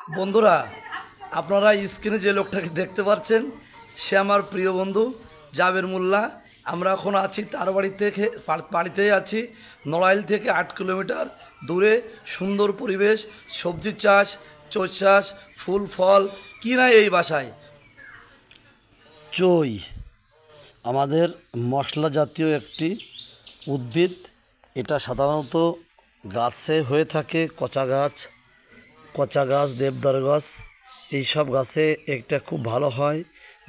বন্ধুরা, আপনারা স্ক্রিনে যে লোকটাকে দেখতে পাচ্ছেন সে আমার প্রিয় বন্ধু জাবের মোল্লা। আমরা এখন আছি তার বাড়িতেই আছি। নড়াইল থেকে 8 কিলোমিটার দূরে সুন্দর পরিবেশ, সবজি চাষ, চোষ চাষ, ফুল ফল, কি না এই বাসায়। চই আমাদের মশলা জাতীয় একটি উদ্ভিদ। এটা সাধারণত গাছে হয়ে থাকে, কচা গাছ, দেবদার গাছ, এইসব গাছে একটা খুব ভালো হয়।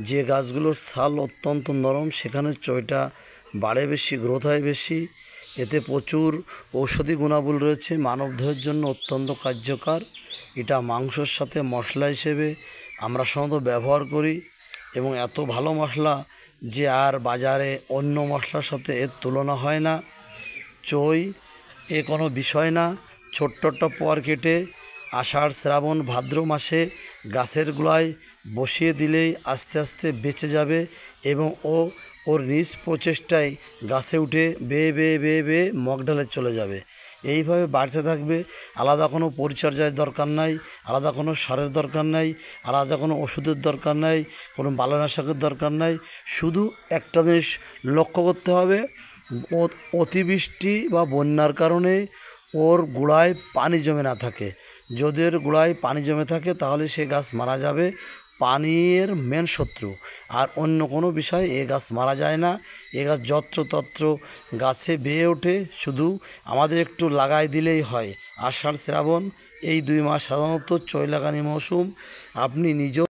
যে গাছগুলোর ছাল অত্যন্ত নরম সেখানে চইটা বাড়ে বেশি, গ্রোথ হয় বেশি। এতে প্রচুর ঔষধি গুণাবলী রয়েছে, মানবদেহের জন্য অত্যন্ত কার্যকর। এটা মাংসর সাথে মশলা হিসেবে আমরা সাধারণত ব্যবহার করি এবং এত ভালো মশলা যে আর বাজারে অন্য মশলার সাথে এর তুলনা হয় না। চই কোনো বিষয় না। ছোট্ট পর কেটে আষাঢ় শ্রাবণ ভাদ্র মাসে গাছের গোড়ায় বসিয়ে দিলেই আস্তে আস্তে বেঁচে যাবে এবং ওর নিজ প্রচেষ্টায় গাছে উঠে বেয়ে বেয়ে বেয়ে বেয়ে মগডালে চলে যাবে। এইভাবে বাড়তে থাকবে। আলাদা কোনো পরিচর্যার দরকার নাই, আলাদা কোনো সারের দরকার নাই, আলাদা কোনো ওষুধের দরকার নাই, কোনো বালানাশকের দরকার নাই। শুধু একটা জিনিস লক্ষ্য করতে হবে, অতিবৃষ্টি বা বন্যার কারণে ওর গোড়ায় পানি জমে না থাকে। যদি ওর গোড়ায় পানি জমে থাকে তাহলে সে গাছ মারা যাবে। পানির মেন শত্রু, আর অন্য কোনো বিষয় এ গাছ মারা যায় না। এ গাছ যত্রতত্র গাছে বেয়ে ওঠে, শুধু আমাদের একটু লাগাই দিলেই হয়। আষাঢ় শ্রাবণ এই 2 মাস সাধারণত চই লাগানি মৌসুম। আপনি নিজেও